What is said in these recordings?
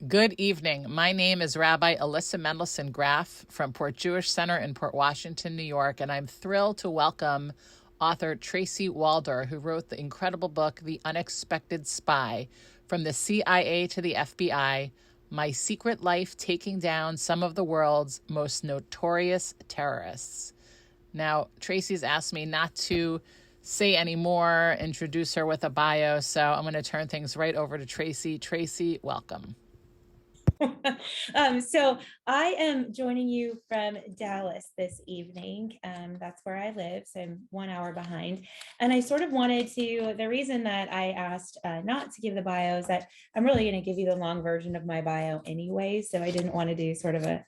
Good evening. My name is Rabbi Alyssa Mendelson Graff from Port Jewish Center in Port Washington, New York, and I'm thrilled to welcome author Tracy Walder, who wrote the incredible book, The Unexpected Spy, From the CIA to the FBI, My Secret Life Taking Down Some of the World's Most Notorious Terrorists. Now, Tracy's asked me not to say any more, introduce her with a bio, so I'm going to turn things right over to Tracy. Tracy, welcome. So I am joining you from Dallas this evening. That's where I live, so I'm 1 hour behind. And I sort of wanted to, the reason that I asked not to give the bio is that I'm really going to give you the long version of my bio anyway. So I didn't want to do sort of a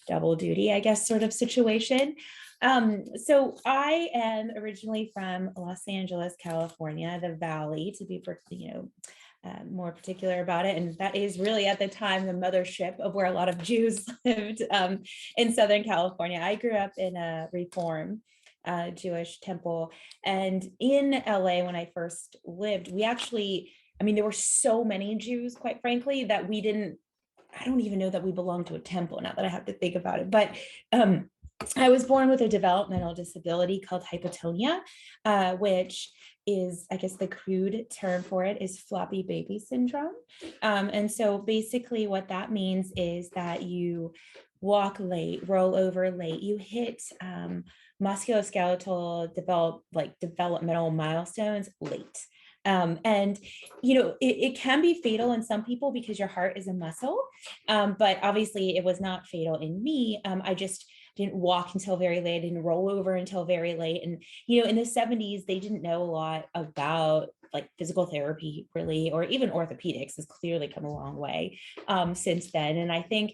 double duty, I guess, sort of situation. So I am originally from Los Angeles, California, the Valley, to be, more particular about it. And that is really at the time the mothership of where a lot of Jews lived in Southern California. I grew up in a Reform Jewish temple. And in LA, when I first lived, we actually, there were so many Jews, quite frankly, that I don't even know that we belonged to a temple, now that I have to think about it. But I was born with a developmental disability called hypotonia, which is, I guess the crude term for it is floppy baby syndrome. And so basically what that means is that you walk late, roll over late, you hit musculoskeletal developmental milestones late. And it can be fatal in some people because your heart is a muscle, but obviously it was not fatal in me. I just didn't walk until very late, didn't roll over until very late. And, in the 70s, they didn't know a lot about like physical therapy really, or even orthopedics has clearly come a long way since then. And I think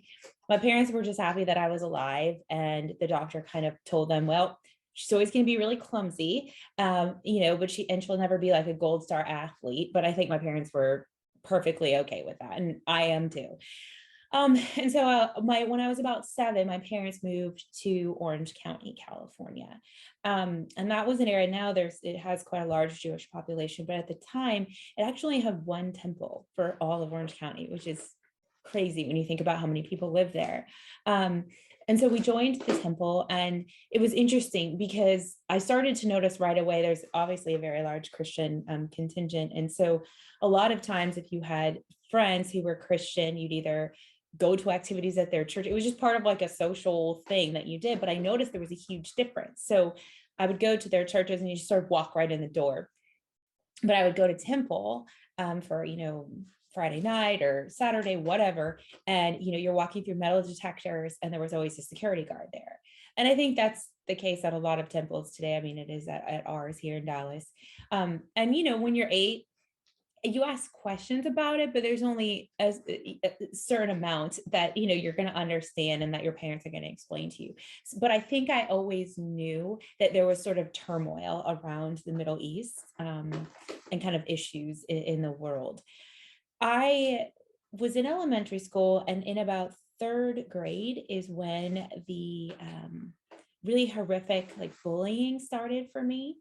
my parents were just happy that I was alive, and the doctor kind of told them, well, she's always going to be really clumsy, but she'll never be like a gold star athlete. But I think my parents were perfectly okay with that. And I am too. And so when I was about 7, my parents moved to Orange County, California. And that was an area, now it has quite a large Jewish population, but at the time it actually had one temple for all of Orange County, which is crazy when you think about how many people live there. And so we joined the temple, and it was interesting because I started to notice right away, there's obviously a very large Christian contingent. And so a lot of times if you had friends who were Christian, you'd either go to activities at their church. It was just part of like a social thing that you did. But I noticed there was a huge difference. So I would go to their churches and you just sort of walk right in the door. But I would go to temple for, Friday night or Saturday, whatever. And, you're walking through metal detectors, and there was always a security guard there. And I think that's the case at a lot of temples today. It is at ours here in Dallas. And, when you're 8, you ask questions about it, but there's only a certain amount that, you're going to understand and that your parents are going to explain to you. But I think I always knew that there was sort of turmoil around the Middle East and kind of issues in the world. I was in elementary school, and in about 3rd grade is when the really horrific bullying started for me.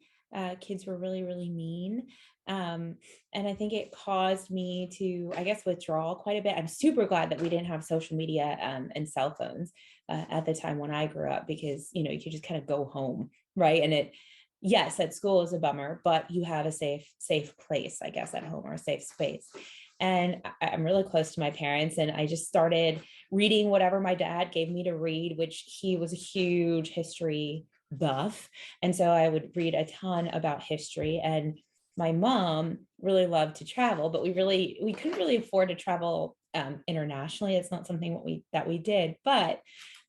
Kids were really, really mean. And I think it caused me to, I guess, withdraw quite a bit. I'm super glad that we didn't have social media and cell phones at the time when I grew up, because, you could just kind of go home, right? And yes, at school is a bummer, but you have a safe place, I guess, at home, or a safe space. And I'm really close to my parents, and I just started reading whatever my dad gave me to read, which he was a huge history buff. And so I would read a ton about history. And my mom really loved to travel, but we couldn't really afford to travel internationally. It's not something that we did. But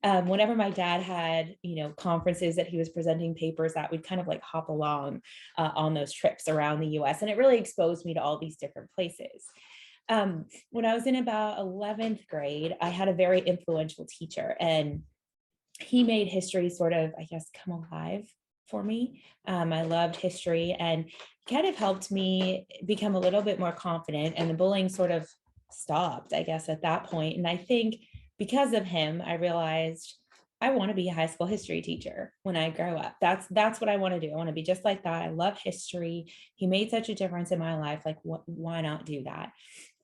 whenever my dad had, conferences that he was presenting papers at, we'd kind of hop along on those trips around the US. And it really exposed me to all these different places. When I was in about 11th grade, I had a very influential teacher, and he made history sort of, I guess, come alive for me. I loved history, and kind of helped me become a little bit more confident, and the bullying sort of stopped, I guess, at that point. And I think because of him, I realized I want to be a high school history teacher when I grow up. That's what I want to do. I want to be just like that. I love history. He made such a difference in my life. Why not do that?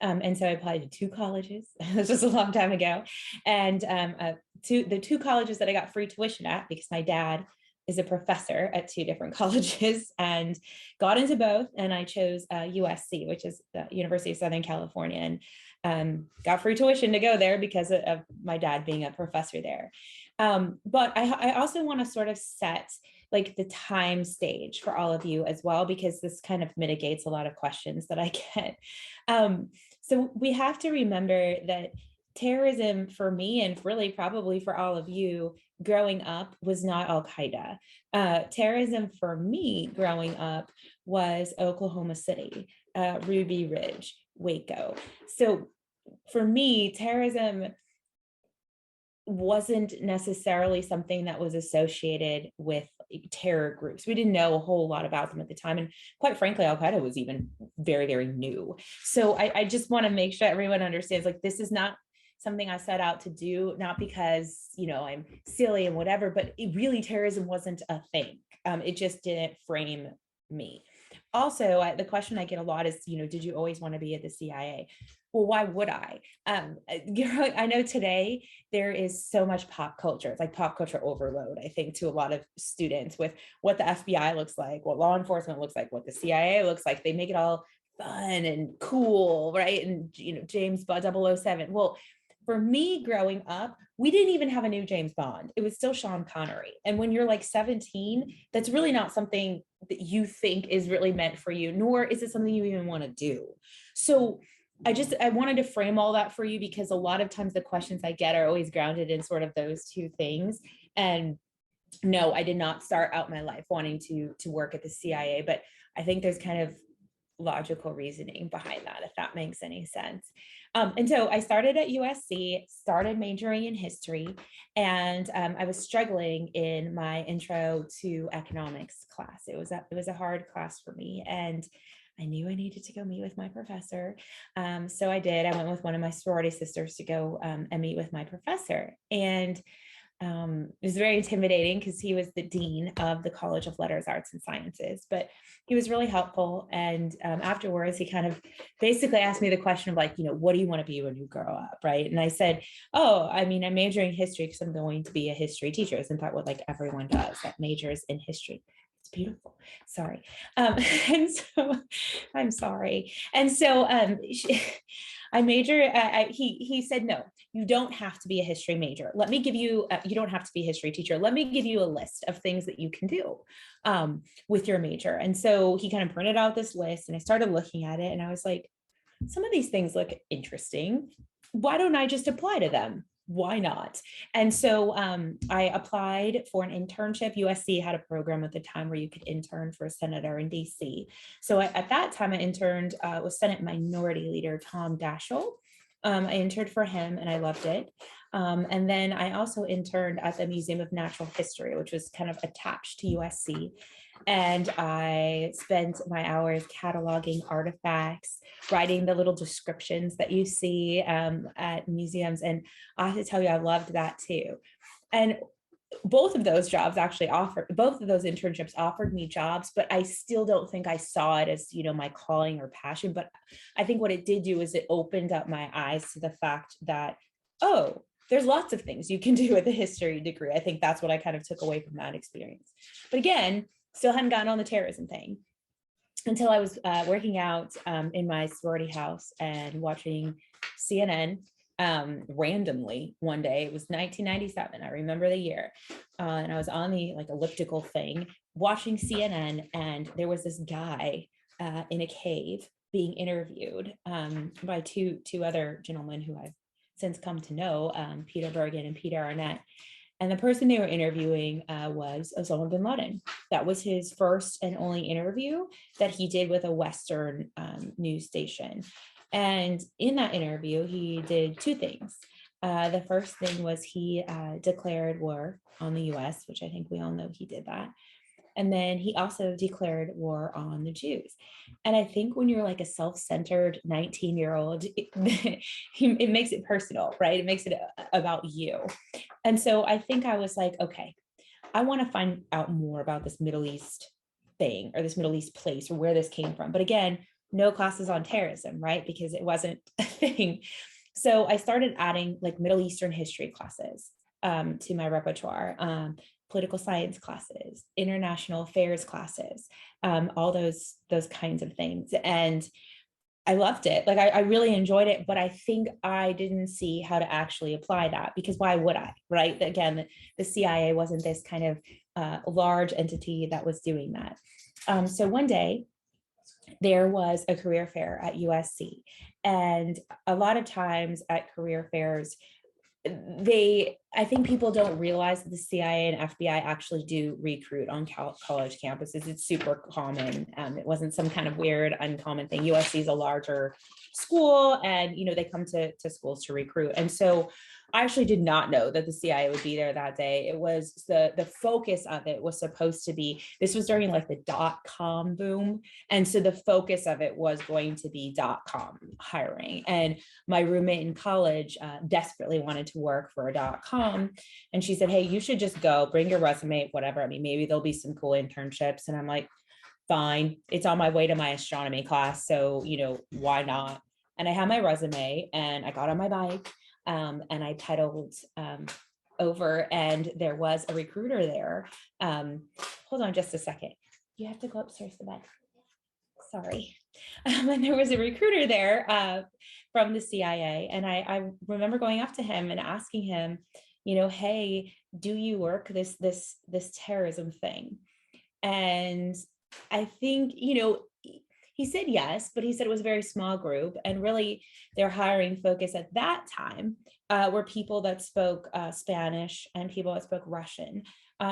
And so I applied to 2 colleges. This was a long time ago. And the 2 colleges that I got free tuition at, because my dad is a professor at 2 different colleges, and got into both. And I chose USC, which is the University of Southern California, and got free tuition to go there because of my dad being a professor there. But I also want to sort of set like the time stage for all of you as well, because this kind of mitigates a lot of questions that I get. So we have to remember that terrorism for me, and really probably for all of you growing up, was not al-Qaeda. Terrorism for me growing up was Oklahoma City, Ruby Ridge, Waco. So for me, terrorism wasn't necessarily something that was associated with terror groups. We didn't know a whole lot about them at the time. And quite frankly, al-Qaeda was even very, very new. So I just want to make sure everyone understands, like, this is not something I set out to do, not because, you know, I'm silly and whatever, but really terrorism wasn't a thing. It just didn't frame me. Also, the question I get a lot is, you know, did you always want to be at the CIA? Well, why would I? I know today there is so much pop culture. It's like pop culture overload, I think, to a lot of students, with what the FBI looks like, what law enforcement looks like, what the CIA looks like. They make it all fun and cool, right? And, you know, James Bond 007. Well, for me growing up, we didn't even have a new James Bond. It was still Sean Connery. And when you're like 17, that's really not something that you think is really meant for you, nor is it something you even want to do. So I wanted to frame all that for you, because a lot of times the questions I get are always grounded in sort of those 2 things. And no, I did not start out my life wanting to work at the CIA, but I think there's kind of logical reasoning behind that, if that makes any sense. And so I started at USC, started majoring in history, and I was struggling in my intro to economics class. It was a hard class for me, and I knew I needed to go meet with my professor. So I did. I went with one of my sorority sisters to go and meet with my professor. And it was very intimidating because he was the dean of the College of Letters, Arts, and Sciences, but he was really helpful. And afterwards, he kind of basically asked me the question of, like, you know, what do you want to be when you grow up, right? And I said, oh, I mean, I'm majoring in history because I'm going to be a history teacher. Isn't that what like everyone does that majors in history? It's beautiful. Sorry. And so I'm sorry. And so I major, he said, no, you don't have to be a history major. Let me give you, you don't have to be a history teacher. Let me give you a list of things that you can do with your major. And so he kind of printed out this list, and I started looking at it, and I was like, some of these things look interesting. Why don't I just apply to them? Why not? And so I applied for an internship. USC had a program at the time where you could intern for a senator in DC. So at that time, I interned with Senate Minority Leader Tom Daschle. I interned for him, and I loved it. And then I also interned at the Museum of Natural History, which was kind of attached to USC. And I spent my hours cataloging artifacts, writing the little descriptions that you see at museums. And I have to tell you, I loved that too. And both of those jobs actually both of those internships offered me jobs, but I still don't think I saw it as, you know, my calling or passion. But I think what it did do is it opened up my eyes to the fact that, oh, there's lots of things you can do with a history degree. I think that's what I kind of took away from that experience. But again, still hadn't gotten on the terrorism thing until I was working out in my sorority house and watching CNN randomly one day. It was 1997. I remember the year. And I was on the like elliptical thing watching CNN, and there was this guy in a cave being interviewed by two other gentlemen who I've since come to know, Peter Bergen and Peter Arnett. And the person they were interviewing was Osama bin Laden. That was his first and only interview that he did with a Western news station. And in that interview, he did 2 things. The first thing was he declared war on the US, which I think we all know he did that. And then he also declared war on the Jews. And I think when you're like a self-centered 19-year-old, it makes it personal, right? It makes it about you. And so I think I was like, okay, I want to find out more about this Middle East thing, or this Middle East place, or where this came from. But again, no classes on terrorism, right? Because it wasn't a thing. So I started adding like Middle Eastern history classes to my repertoire, political science classes, international affairs classes, all those kinds of things. And I loved it. Like I really enjoyed it, but I think I didn't see how to actually apply that, because why would I, right? Again, the CIA wasn't this kind of large entity that was doing that. So one day there was a career fair at USC, and a lot of times at career fairs, I think people don't realize that the CIA and FBI actually do recruit on college campuses. It's super common. It wasn't some kind of weird, uncommon thing. USC is a larger school, and they come to schools to recruit. And so I actually did not know that the CIA would be there that day. It was the focus of it was supposed to be, this was during like the .com boom. And so the focus of it was going to be .com hiring. And my roommate in college desperately wanted to work for a .com. And she said, hey, you should just go, bring your resume, whatever. I mean, maybe there'll be some cool internships. And I'm like, fine, it's on my way to my astronomy class. So, why not? And I had my resume and I got on my bike and I pedaled over, and there was a recruiter there. Hold on just a second. You have to go upstairs to bed. Sorry. And there was a recruiter there from the CIA. And I remember going up to him and asking him, hey, do you work this terrorism thing? And I think, he said yes, but he said it was a very small group. And really their hiring focus at that time were people that spoke Spanish and people that spoke Russian,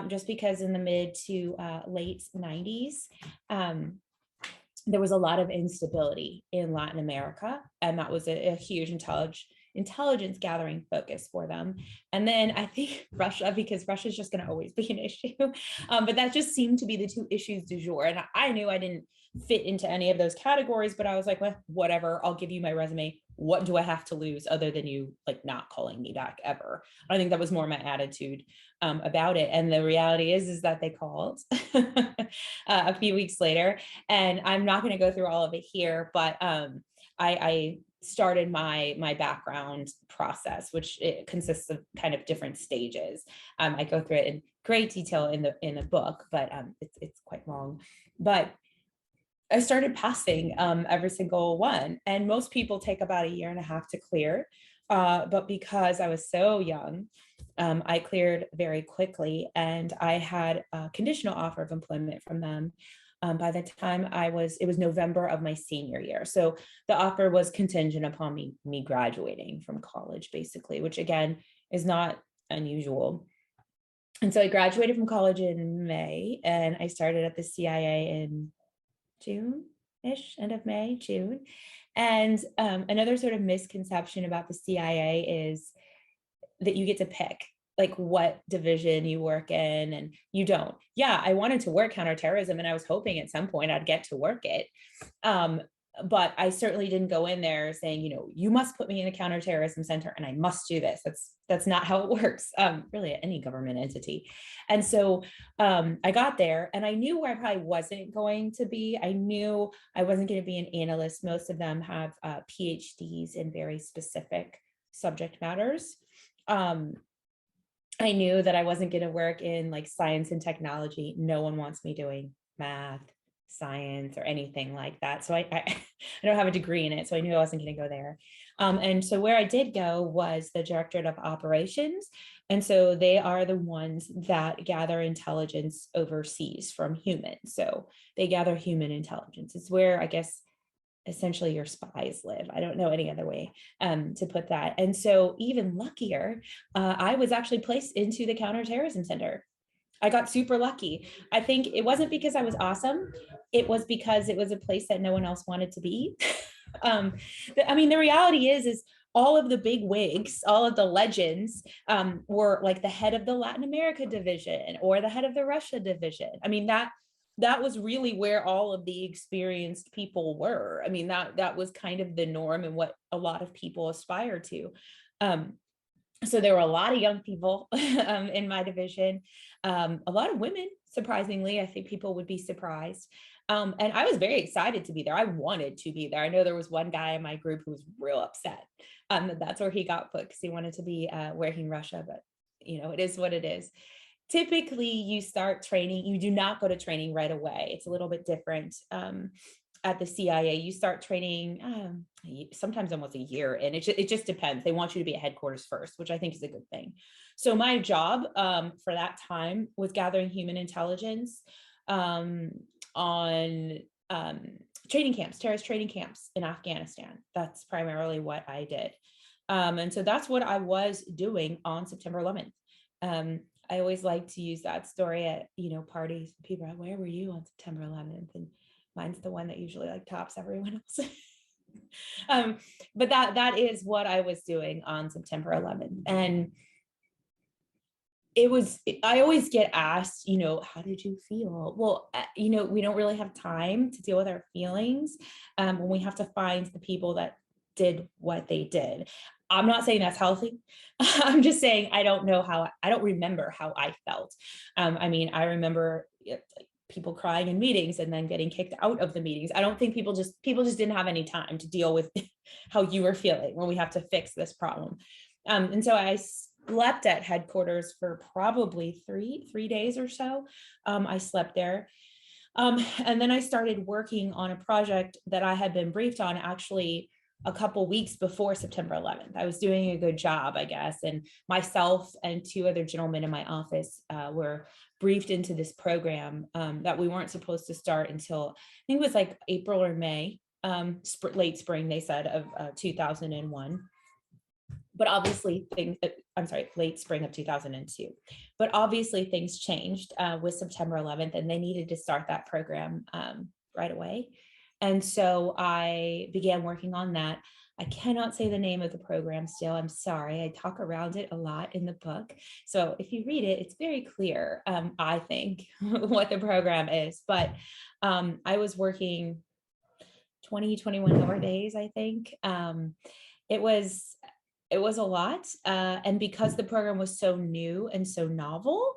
just because in the mid to late 90s, there was a lot of instability in Latin America. And that was a huge intelligence gathering focus for them. And then I think Russia, because Russia is just going to always be an issue. But that just seemed to be the two issues du jour. And I knew I didn't fit into any of those categories, but I was like, well, whatever, I'll give you my resume. What do I have to lose other than you like not calling me back ever? I think that was more my attitude about it. And the reality is that they called a few weeks later, and I'm not going to go through all of it here, but I started my background process, which it consists of kind of different stages. I go through it in great detail in the book, but it's quite long. But I started passing every single one, and most people take about 1.5 years to clear. But because I was so young, I cleared very quickly, and I had a conditional offer of employment from them. By the time it was November of my senior year. So the offer was contingent upon me graduating from college, basically, which again is not unusual. And so I graduated from college in May, and I started at the CIA in June-ish, end of May, June. And another sort of misconception about the CIA is that you get to pick like what division you work in, and you don't. Yeah, I wanted to work counterterrorism, and I was hoping at some point I'd get to work it. But I certainly didn't go in there saying, you must put me in a counterterrorism center and I must do this. That's not how it works, really at any government entity. And so I got there, and I knew where I probably wasn't going to be. I knew I wasn't going to be an analyst. Most of them have PhDs in very specific subject matters. I knew that I wasn't going to work in like science and technology. No one wants me doing math, science, or anything like that. So I don't have a degree in it. So I knew I wasn't going to go there. And so where I did go was the Directorate of Operations. And so they are the ones that gather intelligence overseas from humans. So they gather human intelligence. It's where, I guess, essentially your spies live. I don't know any other way to put that. And so even luckier, I was actually placed into the Counterterrorism Center. I got super lucky. I think it wasn't because I was awesome. It was because it was a place that no one else wanted to be. The reality is all of the big wigs, all of the legends were like the head of the Latin America division or the head of the Russia division. I mean, that was really where all of the experienced people were. I mean, that was kind of the norm and what a lot of people aspire to. So there were a lot of young people in my division, a lot of women, surprisingly. I think people would be surprised. And I was very excited to be there. I wanted to be there. I know there was one guy in my group who was real upset that that's where he got put because he wanted to be working Russia, but it is what it is. Typically, you start training, you do not go to training right away. It's a little bit different. At the CIA, you start training sometimes almost a year, and it just depends. They want you to be at headquarters first, which I think is a good thing. So my job for that time was gathering human intelligence on training camps, terrorist training camps in Afghanistan. That's primarily what I did. And so that's what I was doing on September 11th. I always like to use that story at, parties. People are like, where were you on September 11th? And mine's the one that usually like tops everyone else. But that is what I was doing on September 11th. And I always get asked, how did you feel? Well, we don't really have time to deal with our feelings when we have to find the people that did what they did. I'm not saying that's healthy. I'm just saying I don't remember how I felt. I remember people crying in meetings and then getting kicked out of the meetings. I don't think people just didn't have any time to deal with how you were feeling when we have to fix this problem. And so I slept at headquarters for probably three days or so. I slept there. And then I started working on a project that I had been briefed on actually a couple weeks before September 11th. I was doing a good job, I guess. And myself and two other gentlemen in my office were briefed into this program that we weren't supposed to start until, I think it was like April or May, late spring, they said, of 2001. But obviously late spring of 2002. But obviously things changed with September 11th, and they needed to start that program right away. And so I began working on that. I cannot say the name of the program still. I'm sorry. I talk around it a lot in the book. So if you read it, it's very clear, I think, what the program is. But I was working 21 hour days, I think. It was a lot. And because the program was so new and so novel,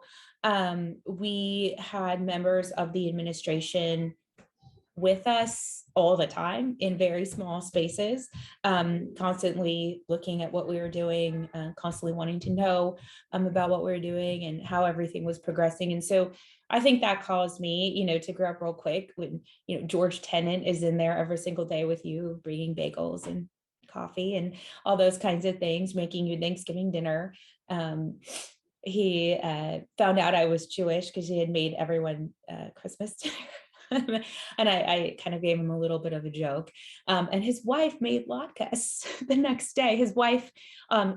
we had members of the administration with us all the time in very small spaces, constantly looking at what we were doing, constantly wanting to know about what we were doing and how everything was progressing. And so I think that caused me, to grow up real quick when, George Tenet is in there every single day with you, bringing bagels and coffee and all those kinds of things, making you Thanksgiving dinner. He found out I was Jewish because he had made everyone Christmas dinner. And I kind of gave him a little bit of a joke. And his wife made latkes the next day. His wife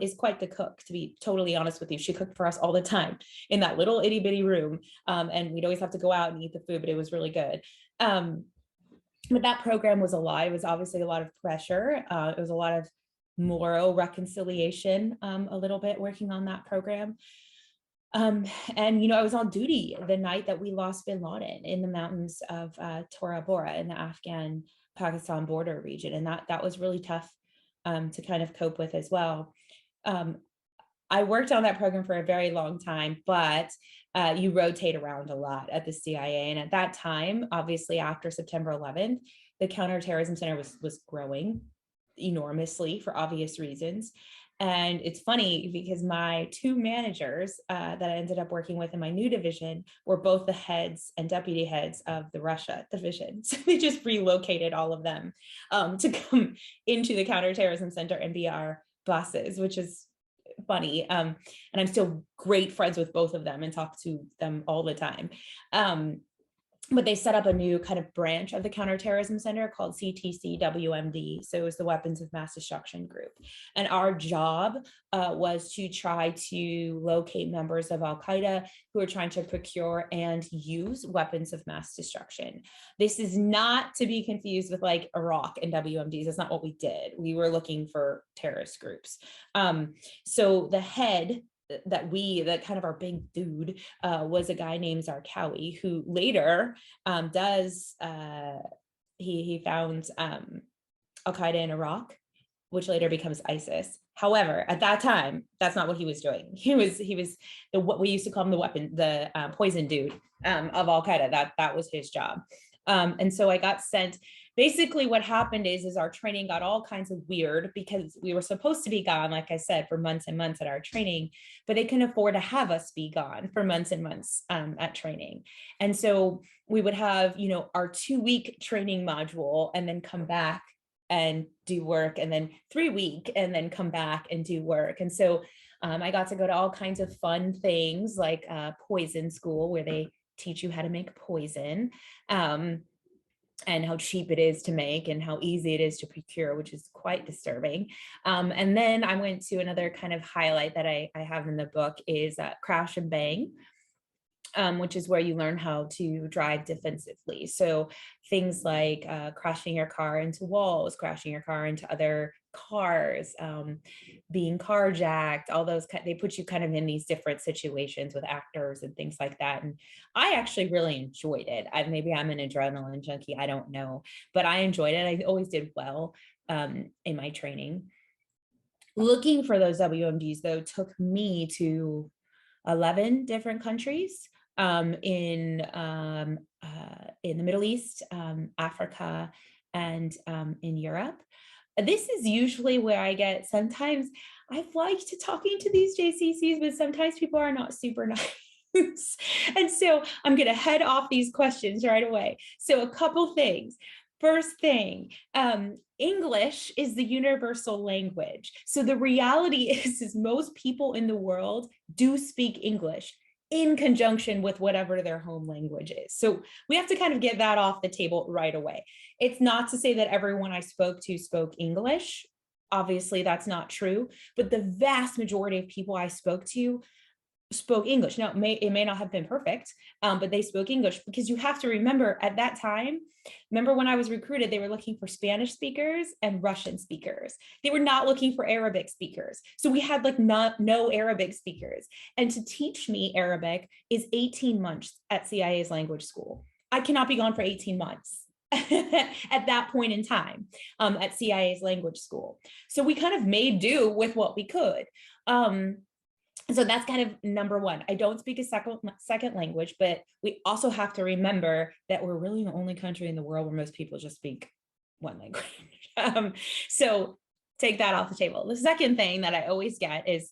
is quite the cook, to be totally honest with you. She cooked for us all the time in that little itty bitty room. And we'd always have to go out and eat the food, but it was really good. But that program was a lot. It was obviously a lot of pressure. It was a lot of moral reconciliation, a little bit working on that program. And, I was on duty the night that we lost bin Laden in the mountains of Tora Bora in the Afghan-Pakistan border region. And that was really tough to kind of cope with as well. I worked on that program for a very long time, but you rotate around a lot at the CIA. And at that time, obviously after September 11th, the Counterterrorism Center was growing enormously for obvious reasons. And it's funny because my two managers that I ended up working with in my new division were both the heads and deputy heads of the Russia division. So they just relocated all of them to come into the Counterterrorism Center and be our bosses, which is funny. And I'm still great friends with both of them and talk to them all the time. But they set up a new kind of branch of the Counterterrorism Center called CTC-WMD. So it was the Weapons of Mass Destruction Group. And our job was to try to locate members of al-Qaeda who are trying to procure and use weapons of mass destruction. This is not to be confused with like Iraq and WMDs. That's not what we did. We were looking for terrorist groups. So the head that kind of our big dude was a guy named Zarqawi, who later he found al-Qaeda in Iraq, which later becomes ISIS. However, at that time, that's not what he was doing. He was what we used to call him the poison dude of al-Qaeda. That was his job. And so I got sent. Basically what happened is our training got all kinds of weird because we were supposed to be gone, like I said, for months and months at our training, but they couldn't afford to have us be gone for months and months at training. And so we would have, our 2-week training module and then come back and do work, and then 3-week and then come back and do work. And so I got to go to all kinds of fun things like poison school, where they teach you how to make poison. And how cheap it is to make and how easy it is to procure, which is quite disturbing. And then I went to another kind of highlight that I have in the book is crash and bang, which is where you learn how to drive defensively. So things like crashing your car into walls, crashing your car into other cars, being carjacked, all those, they put you kind of in these different situations with actors and things like that. And I actually really enjoyed it. Maybe I'm an adrenaline junkie, I don't know, but I enjoyed it. I always did well in my training. Looking for those WMDs though took me to 11 different countries in the Middle East, Africa, and in Europe. This is usually where I get, sometimes I've liked talking to these JCCs, but sometimes people are not super nice. And so I'm going to head off these questions right away. So a couple things. First thing, English is the universal language. So the reality is most people in the world do speak English in conjunction with whatever their home language is. So we have to kind of get that off the table right away. It's not to say that everyone I spoke to spoke English. Obviously, that's not true, but the vast majority of people I spoke to spoke English. Now, it may not have been perfect, but they spoke English, because you have to remember at that time, remember when I was recruited, they were looking for Spanish speakers and Russian speakers. They were not looking for Arabic speakers. So we had like no Arabic speakers. And to teach me Arabic is 18 months at CIA's language school. I cannot be gone for 18 months. At that point in time at CIA's language school. So we kind of made do with what we could. So that's kind of number one. I don't speak a second language, but we also have to remember that we're really the only country in the world where most people just speak one language. So take that off the table. The second thing that I always get is,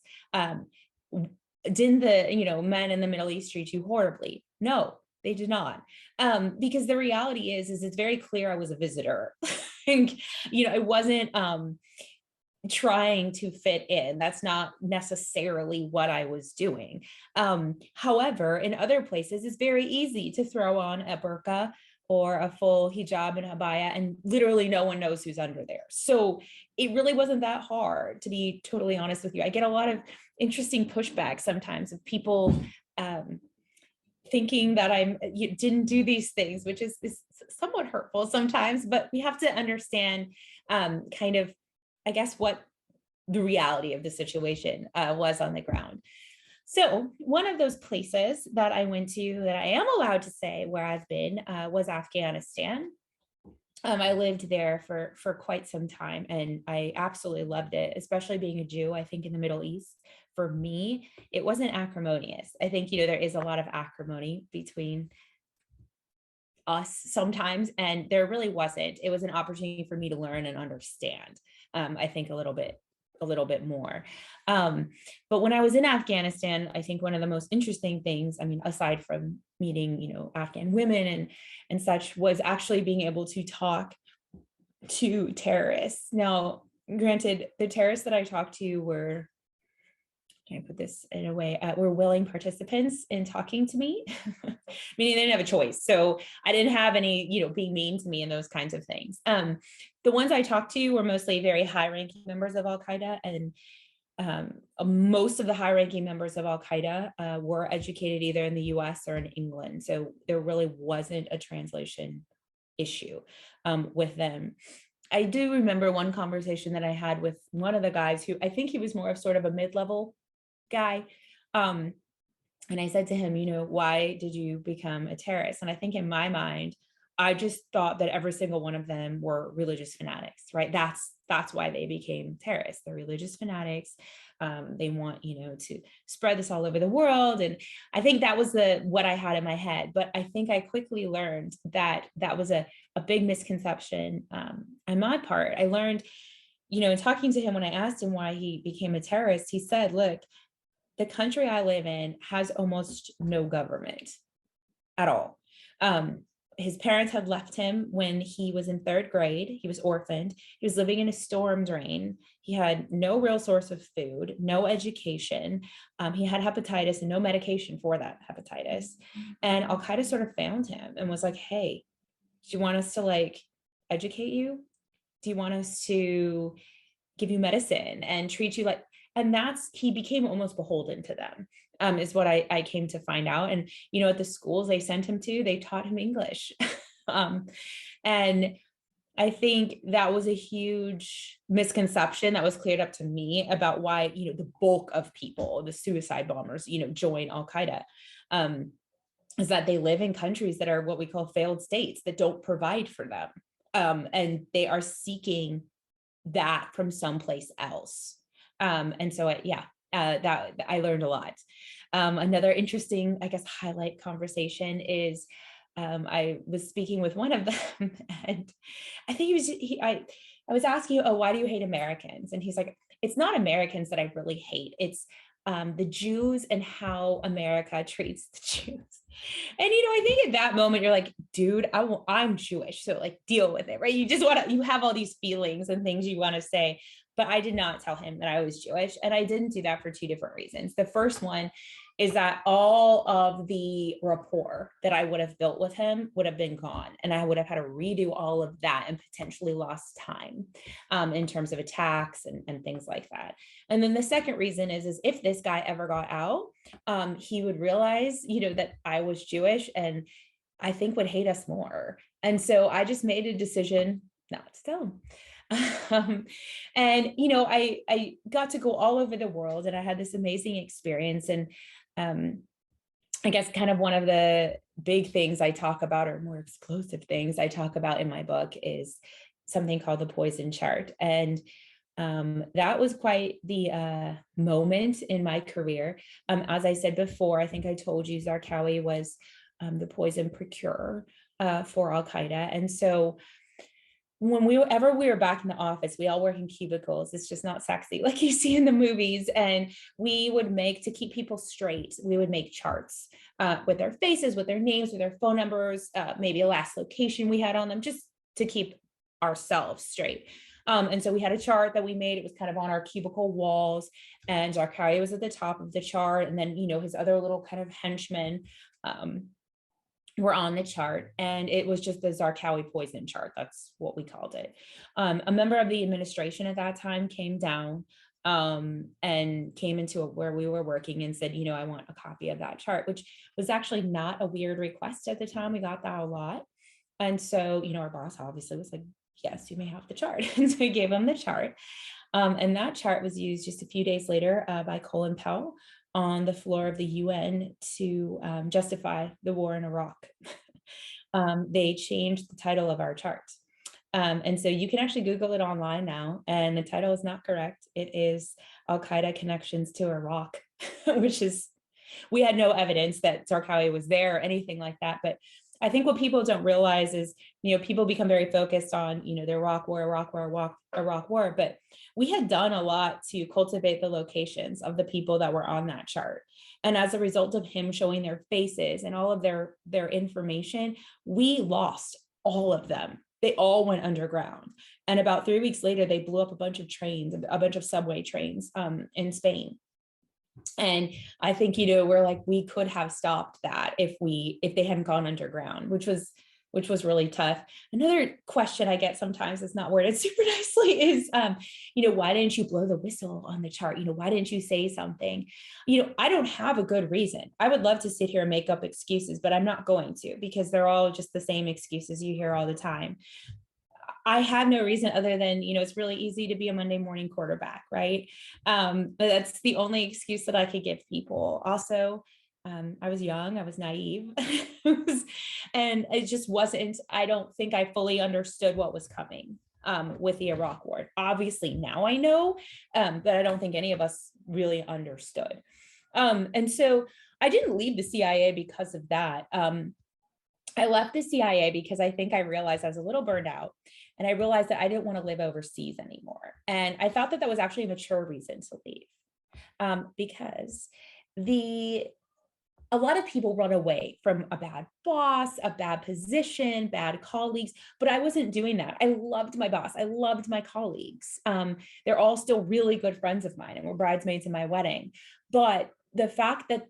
didn't the men in the Middle East treat you horribly? No, they did not. Because the reality is it's very clear I was a visitor. And, it wasn't trying to fit in. That's not necessarily what I was doing. However, in other places, it's very easy to throw on a burqa or a full hijab and abaya, and literally no one knows who's under there. So it really wasn't that hard, to be totally honest with you. I get a lot of interesting pushback sometimes of people thinking that you didn't do these things, which is somewhat hurtful sometimes, but we have to understand kind of, I guess, what the reality of the situation was on the ground. So one of those places that I went to that I am allowed to say where I've been was Afghanistan. I lived there for quite some time, and I absolutely loved it, especially being a Jew. I think in the Middle East, for me, it wasn't acrimonious. I think, there is a lot of acrimony between us sometimes, and there really wasn't. It was an opportunity for me to learn and understand, I think a little bit more. But when I was in Afghanistan, I think one of the most interesting things, aside from meeting, Afghan women and such, was actually being able to talk to terrorists. Now, granted, the terrorists that I talked to were, can I put this in a way, were willing participants in talking to me, meaning they didn't have a choice. So I didn't have any, being mean to me and those kinds of things. The ones I talked to were mostly very high-ranking members of al-Qaeda, and most of the high-ranking members of al-Qaeda were educated either in the US or in England. So there really wasn't a translation issue with them. I do remember one conversation that I had with one of the guys who I think he was more of sort of a mid-level guy. And I said to him, why did you become a terrorist? And I think in my mind, I just thought that every single one of them were religious fanatics, right? That's why they became terrorists. They're religious fanatics. They want, to spread this all over the world. And I think that was what I had in my head. But I think I quickly learned that that was a big misconception on my part. I learned, in talking to him, when I asked him why he became a terrorist, he said, look, the country I live in has almost no government at all. His parents had left him when he was in 3rd grade. He was orphaned. He was living in a storm drain. He had no real source of food, no education. He had hepatitis and no medication for that hepatitis. And al-Qaeda sort of found him and was like, hey, do you want us to educate you? Do you want us to give you medicine and treat you like, and he became almost beholden to them. Is what I came to find out. And, at the schools they sent him to, they taught him English. And I think that was a huge misconception that was cleared up to me about why, the bulk of people, the suicide bombers, join al-Qaeda, is that they live in countries that are what we call failed states that don't provide for them. And they are seeking that from someplace else. And so, that I learned a lot. Another interesting, I guess, highlight conversation is I was speaking with one of them, and I think I was asking, oh, why do you hate Americans? And he's like, it's not Americans that I really hate. It's the Jews and how America treats the Jews. And, I think at that moment, you're like, dude, I'm Jewish. So deal with it, right? You just you have all these feelings and things you want to say. But I did not tell him that I was Jewish. And I didn't do that for 2 different reasons. The first one is that all of the rapport that I would have built with him would have been gone. And I would have had to redo all of that and potentially lost time in terms of attacks and things like that. And then the second reason is if this guy ever got out, he would realize, that I was Jewish and I think would hate us more. And so I just made a decision not to tell him. And, I got to go all over the world and I had this amazing experience. And I guess kind of one of the big things I talk about, or more explosive things I talk about in my book, is something called the poison chart. And that was quite the moment in my career. As I said before, I think I told you Zarqawi was the poison procurer for al-Qaeda. And so whenever we were back in the office, we all work in cubicles. It's just not sexy like you see in the movies. And we would to keep people straight, we would make charts with their faces, with their names, with their phone numbers, maybe a last location we had on them, just to keep ourselves straight. And so we had a chart that we made. It was kind of on our cubicle walls, and Zarqawi was at the top of the chart. And then, his other little kind of henchmen were on the chart, and it was just the Zarqawi poison chart. That's what we called it. A member of the administration at that time came down and came into where we were working and said, I want a copy of that chart, which was actually not a weird request at the time. We got that a lot. And so, our boss obviously was like, yes, you may have the chart. And so we gave him the chart. And that chart was used just a few days later by Colin Powell on the floor of the UN to justify the war in Iraq. They changed the title of our chart. And so you can actually Google it online now, and the title is not correct. It is al-Qaeda Connections to Iraq, which is, we had no evidence that Zarqawi was there or anything like that. But I think what people don't realize is, people become very focused on, the Iraq war, but we had done a lot to cultivate the locations of the people that were on that chart. And as a result of him showing their faces and all of their information, we lost all of them. They all went underground. And about 3 weeks later, they blew up a bunch of trains, a bunch of subway trains in Spain. And I think, we're like, we could have stopped that if they hadn't gone underground, which was really tough. Another question I get sometimes, is not worded super nicely, is, why didn't you blow the whistle on the chart? Why didn't you say something? I don't have a good reason. I would love to sit here and make up excuses, but I'm not going to, because they're all just the same excuses you hear all the time. I have no reason other than, it's really easy to be a Monday morning quarterback, right? But that's the only excuse that I could give people. Also, I was young, I was naive, and it just wasn't, I don't think I fully understood what was coming with the Iraq War. Obviously, now I know, but I don't think any of us really understood. And so I didn't leave the CIA because of that. I left the CIA because I think I realized I was a little burned out, and I realized that I didn't want to live overseas anymore. And I thought that that was actually a mature reason to leave, because a lot of people run away from a bad boss, a bad position, bad colleagues, but I wasn't doing that. I loved my boss. I loved my colleagues. They're all still really good friends of mine and were bridesmaids in my wedding. But the fact that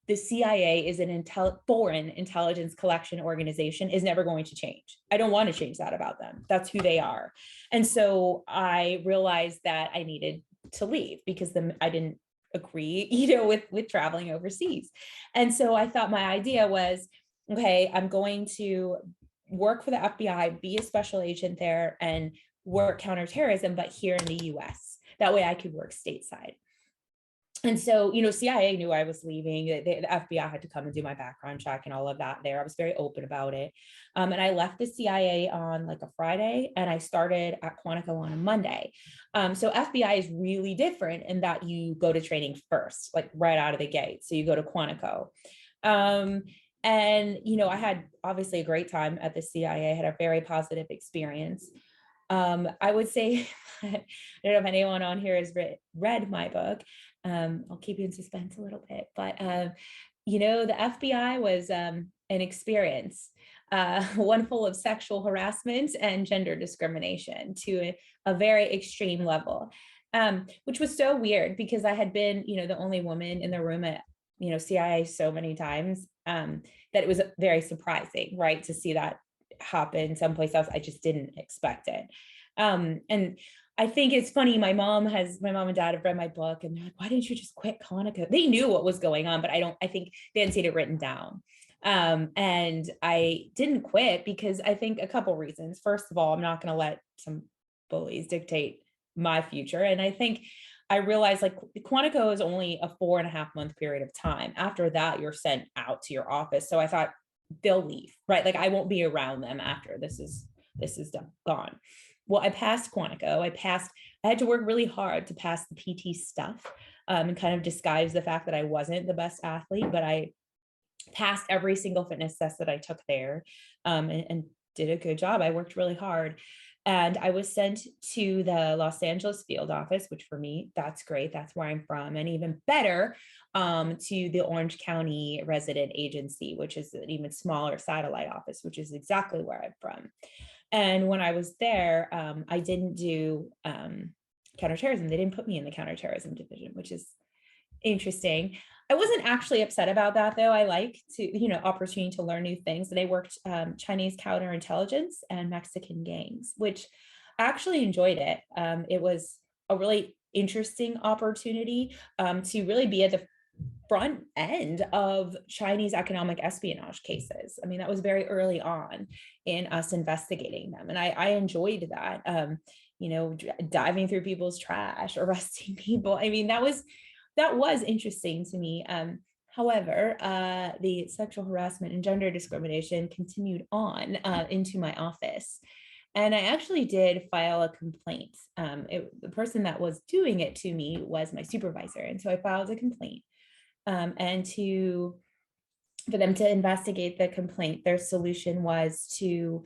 the CIA is an foreign intelligence collection organization is never going to change. I don't want to change that about them. That's who they are. And so I realized that I needed to leave because I didn't agree, with traveling overseas. And so I thought my idea was, okay, I'm going to work for the FBI, be a special agent there, and work counterterrorism, but here in the US. That way I could work stateside. And so, CIA knew I was leaving. The FBI had to come and do my background check and all of that there. I was very open about it. And I left the CIA on like a Friday, and I started at Quantico on a Monday. So FBI is really different in that you go to training first, like right out of the gate. So you go to Quantico. And, I had obviously a great time at the CIA. I had a very positive experience. I would say, I don't know if anyone on here has read my book. I'll keep you in suspense a little bit, but the FBI was an experience, one full of sexual harassment and gender discrimination to a very extreme level, which was so weird because I had been, the only woman in the room at, CIA so many times, that it was very surprising, right, to see that happen someplace else. I just didn't expect it. And I think it's funny. My mom and dad have read my book, and they're like, why didn't you just quit Quantico? They knew what was going on, but I think they hadn't seen it written down. And I didn't quit because I think a couple reasons. First of all, I'm not going to let some bullies dictate my future. And I think I realized like Quantico is only a 4.5-month period of time. After that, you're sent out to your office. So I thought they'll leave, right? Like I won't be around them after this is done, gone. Well, I passed Quantico. I had to work really hard to pass the PT stuff, and kind of disguise the fact that I wasn't the best athlete, but I passed every single fitness test that I took there, and did a good job. I worked really hard. And I was sent to the Los Angeles field office, which for me, that's great. That's where I'm from. And even better, to the Orange County resident agency, which is an even smaller satellite office, which is exactly where I'm from. And when I was there, I didn't do counterterrorism. They didn't put me in the counterterrorism division, which is interesting. I wasn't actually upset about that, though. I like to, opportunity to learn new things. And I worked Chinese counterintelligence and Mexican gangs, which I actually enjoyed it. It was a really interesting opportunity to really be at the front end of Chinese economic espionage cases. I mean, that was very early on in us investigating them. And I enjoyed that, diving through people's trash, arresting people. I mean, that was interesting to me. However, the sexual harassment and gender discrimination continued on into my office. And I actually did file a complaint. The person that was doing it to me was my supervisor. And so I filed a complaint. And for them to investigate the complaint, their solution was to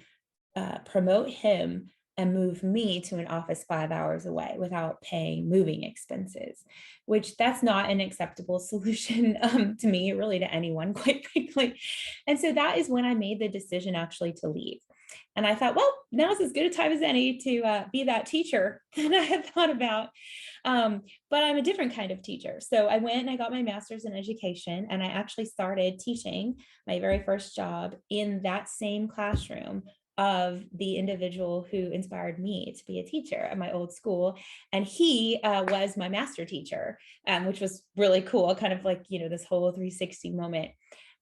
promote him and move me to an office 5 hours away without paying moving expenses, which that's not an acceptable solution to me, really to anyone, quite frankly. And so that is when I made the decision actually to leave. And I thought, well, now's as good a time as any to be that teacher that I had thought about. But I'm a different kind of teacher. So I went and I got my master's in education, and I actually started teaching my very first job in that same classroom of the individual who inspired me to be a teacher at my old school. And he was my master teacher, which was really cool, kind of like, this whole 360 moment.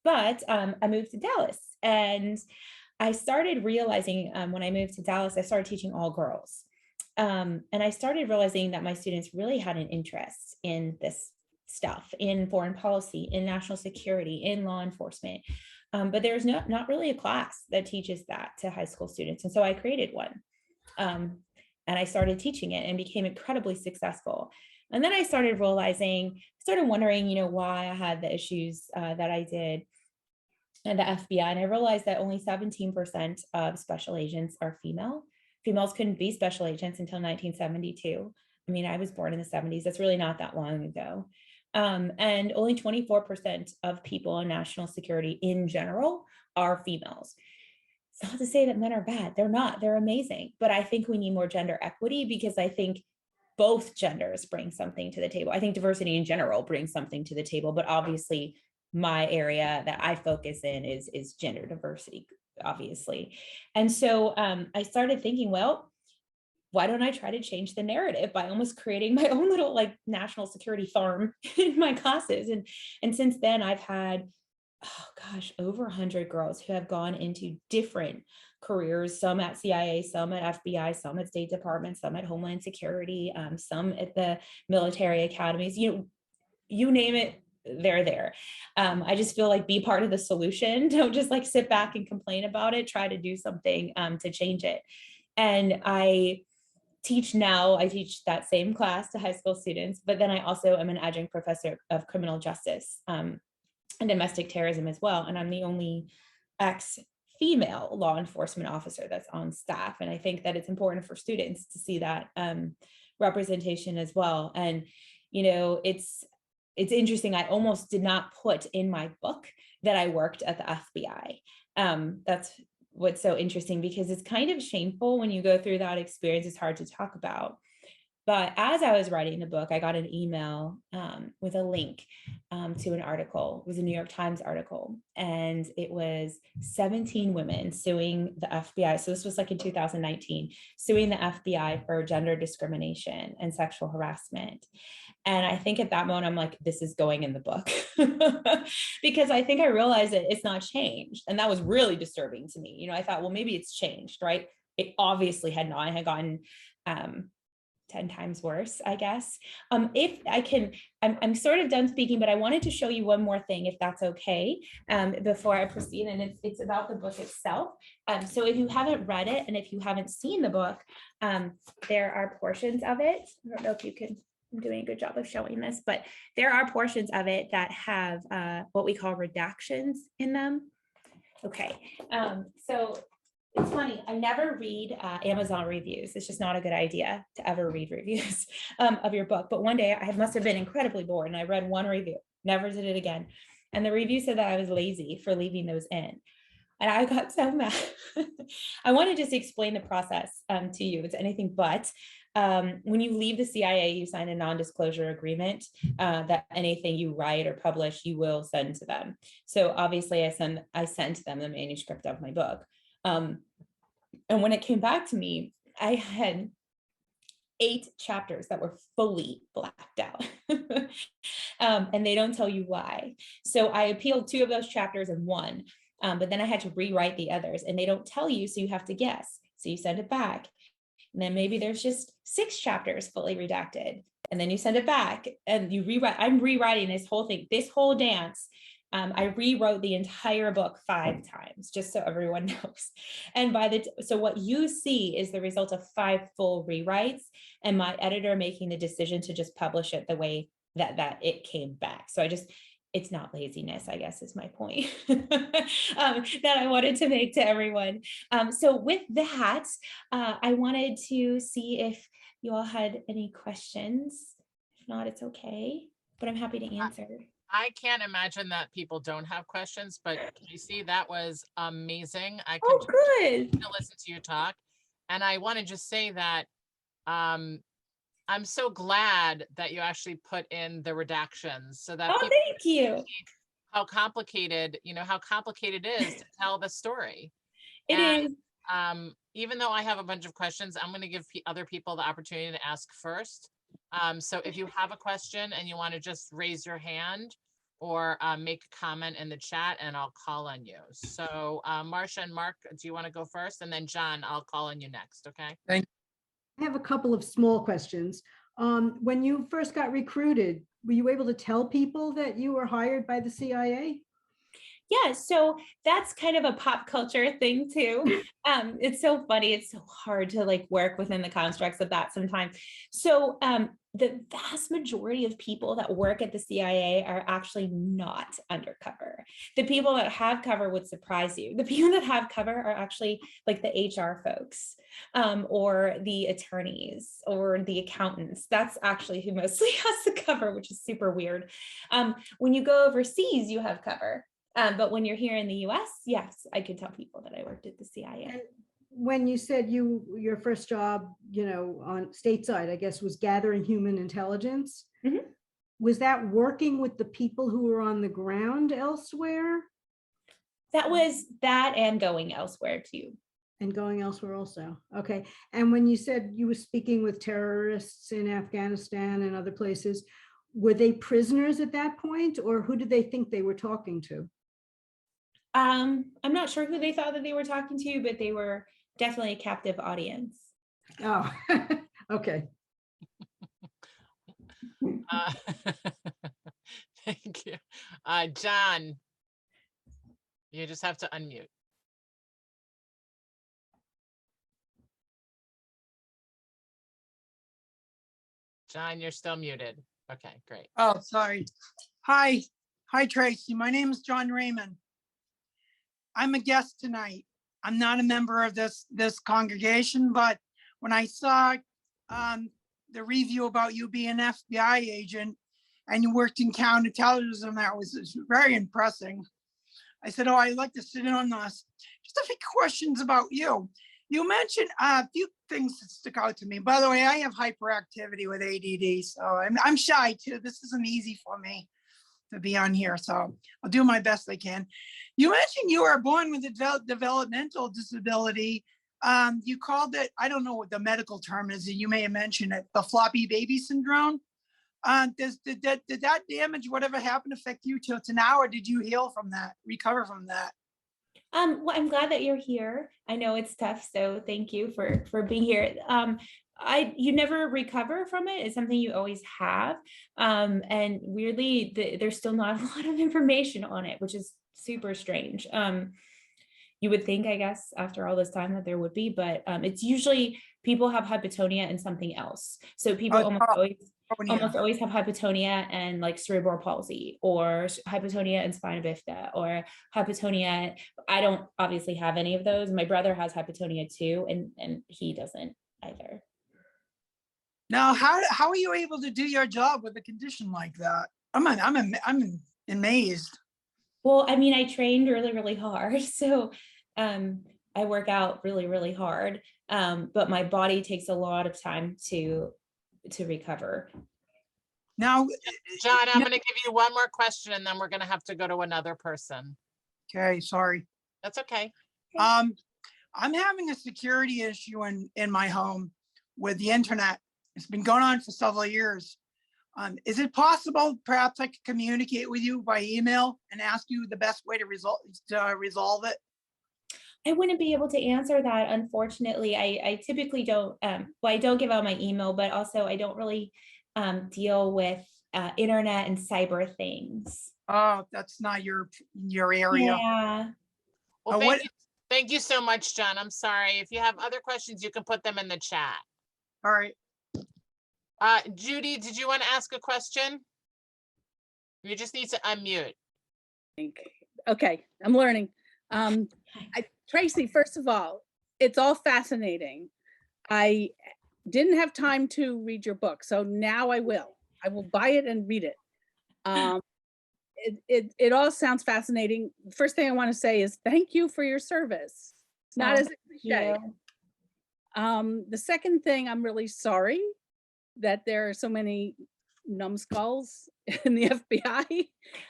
But I moved to Dallas, and I started realizing when I moved to Dallas, I started teaching all girls. And I started realizing that my students really had an interest in this stuff in foreign policy, in national security, in law enforcement. But there's not really a class that teaches that to high school students. And so I created one. And I started teaching it and became incredibly successful. And then I started wondering, why I had the issues that I did and the FBI. And I realized that only 17% of special agents are female. Females couldn't be special agents until 1972. I mean, I was born in the 70s. That's really not that long ago. And only 24% of people in national security in general are females. It's not to say that men are bad. They're not. They're amazing. But I think we need more gender equity, because I think both genders bring something to the table. I think diversity in general brings something to the table, but obviously my area that I focus in is gender diversity, obviously. And so I started thinking, well, why don't I try to change the narrative by almost creating my own little like national security farm in my classes. And since then I've had, over 100 girls who have gone into different careers, some at CIA, some at FBI, some at State Department, some at Homeland Security, some at the military academies, you name it, they're there. I just feel like be part of the solution. Don't just like sit back and complain about it, try to do something to change it. And I teach that same class to high school students, but then I also am an adjunct professor of criminal justice and domestic terrorism as well. And I'm the only ex-female law enforcement officer that's on staff. And I think that it's important for students to see that representation as well. And, it's interesting. I almost did not put in my book that I worked at the FBI. That's what's so interesting, because it's kind of shameful when you go through that experience. It's hard to talk about. But as I was writing the book, I got an email with a link to an article. It was a New York Times article, and it was 17 women suing the FBI. So this was like in 2019, suing the FBI for gender discrimination and sexual harassment. And I think at that moment, I'm like, this is going in the book, because I think I realized that it's not changed. And that was really disturbing to me. I thought, well, maybe it's changed, right? It obviously had not. I had gotten 10 times worse, I guess. If I can, I'm sort of done speaking, but I wanted to show you one more thing, if that's okay, before I proceed. And it's about the book itself. So if you haven't read it, and if you haven't seen the book, there are portions of it. I don't know if you can, I'm doing a good job of showing this, but there are portions of it that have what we call redactions in them. Okay, so it's funny, I never read Amazon reviews. It's just not a good idea to ever read reviews of your book. But one day I must have been incredibly bored, and I read one review, never did it again. And the review said that I was lazy for leaving those in. And I got so mad. I want to just explain the process to you. It's anything but. When you leave the CIA, you sign a non-disclosure agreement that anything you write or publish, you will send to them. So obviously I sent them the manuscript of my book. And when it came back to me, I had 8 chapters that were fully blacked out. And they don't tell you why. So I appealed 2 of those chapters and 1, but then I had to rewrite the others, and they don't tell you, so you have to guess. So you send it back. And then maybe there's just 6 chapters fully redacted, and then you send it back and you rewrite. I'm rewriting this whole thing, this whole dance. I rewrote the entire book 5 times, just so everyone knows. And so what you see is the result of 5 full rewrites, and my editor making the decision to just publish it the way that it came back. So it's not laziness, I guess is my point that I wanted to make to everyone. So with that, I wanted to see if you all had any questions. If not, it's okay, but I'm happy to answer. I can't imagine that people don't have questions, but Tracy, that was amazing. I could good listen to you talk. And I want to just say that I'm so glad that you actually put in the redactions so that people thank you. How complicated it is to tell the story. It is. Even though I have a bunch of questions, I'm going to give other people the opportunity to ask first. So if you have a question and you want to just raise your hand or make a comment in the chat, and I'll call on you. So Marcia and Mark, do you want to go first? And then John, I'll call on you next, okay? Thank you. I have a couple of small questions. When you first got recruited, were you able to tell people that you were hired by the CIA? Yeah, so that's kind of a pop culture thing too. It's so funny. It's so hard to like work within the constructs of that sometimes. So the vast majority of people that work at the CIA are actually not undercover. The people that have cover would surprise you. The people that have cover are actually like the HR folks, or the attorneys or the accountants. That's actually who mostly has the cover, which is super weird. When you go overseas, you have cover. But when you're here in the US, yes, I could tell people that I worked at the CIA. And when you said your first job, on stateside, I guess, was gathering human intelligence, was that working with the people who were on the ground elsewhere? That was that and going elsewhere too. And going elsewhere also. Okay. And when you said you were speaking with terrorists in Afghanistan and other places, were they prisoners at that point, or who did they think they were talking to? I'm not sure who they thought that they were talking to, but they were definitely a captive audience. Oh, okay. Thank you. John, you just have to unmute. John, you're still muted. Okay, great. Oh, sorry. Hi, Tracy. My name is John Raymond. I'm a guest tonight. I'm not a member of this congregation, but when I saw the review about you being an FBI agent and you worked in counterterrorism, that was very impressive. I said, oh, I'd like to sit in on this. Just a few questions about you. You mentioned a few things that stick out to me. By the way, I have hyperactivity with ADD, so I'm shy too. This isn't easy for me to be on here, so I'll do my best I can. You mentioned you were born with a developmental disability. You called it, I don't know what the medical term is, and you may have mentioned it, the floppy baby syndrome. Did that damage, whatever happened, affect you till to now, or did you heal from that, recover from that? Well, I'm glad that you're here. I know it's tough, so thank you for being here. You never recover from it. It's something you always have. And weirdly, there's still not a lot of information on it, which is super strange. You would think, I guess, after all this time that there would be, but it's usually people have hypotonia and something else. So people almost always have hypotonia and like cerebral palsy, or hypotonia and spina bifida, or hypotonia. I don't obviously have any of those. My brother has hypotonia too, and he doesn't either. Now, how are you able to do your job with a condition like that? I'm amazed. Well, I mean, I trained really, really hard. So I work out really, really hard. But my body takes a lot of time to recover. Now, John, I'm going to give you one more question and then we're going to have to go to another person. Okay, sorry. That's okay. I'm having a security issue in my home with the internet. It's been going on for several years. Is it possible perhaps I could communicate with you by email and ask you the best way to resolve it? I wouldn't be able to answer that, unfortunately. I typically don't, well, I don't give out my email, but also I don't really deal with internet and cyber things. Oh, that's not your area. Yeah. Well, thank you so much, John. I'm sorry. If you have other questions, you can put them in the chat. All right. Judy, did you want to ask a question? You just need to unmute. Okay, I'm learning. Tracy, first of all, it's all fascinating. I didn't have time to read your book, so now I will. I will buy it and read it. It all sounds fascinating. First thing I want to say is thank you for your service. Not as a cliche. The second thing, I'm really sorry that there are so many numbskulls in the FBI.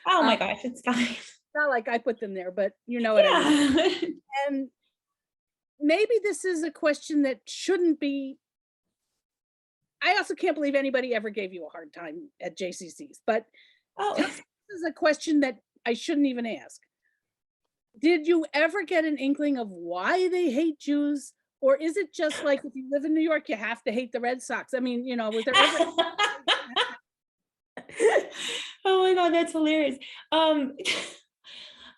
Oh my gosh, it's fine. Not like I put them there, but you know what I mean. And maybe this is a question that shouldn't be. I also can't believe anybody ever gave you a hard time at JCCs, but this is a question that I shouldn't even ask. Did you ever get an inkling of why they hate Jews? Or is it just like, if you live in New York, you have to hate the Red Sox? I mean, was there ever? Oh my God, that's hilarious.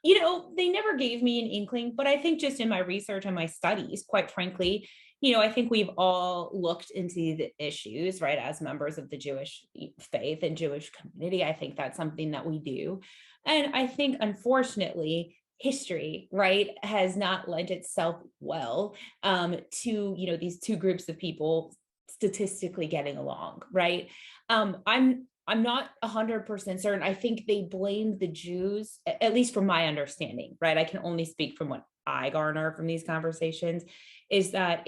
They never gave me an inkling, but I think just in my research and my studies, quite frankly, I think we've all looked into the issues, right, as members of the Jewish faith and Jewish community. I think that's something that we do. And I think, unfortunately, history, right, has not lent itself well to, these two groups of people statistically getting along, right? I'm not 100% certain. I think they blamed the Jews, at least from my understanding, right? I can only speak from what I garner from these conversations, is that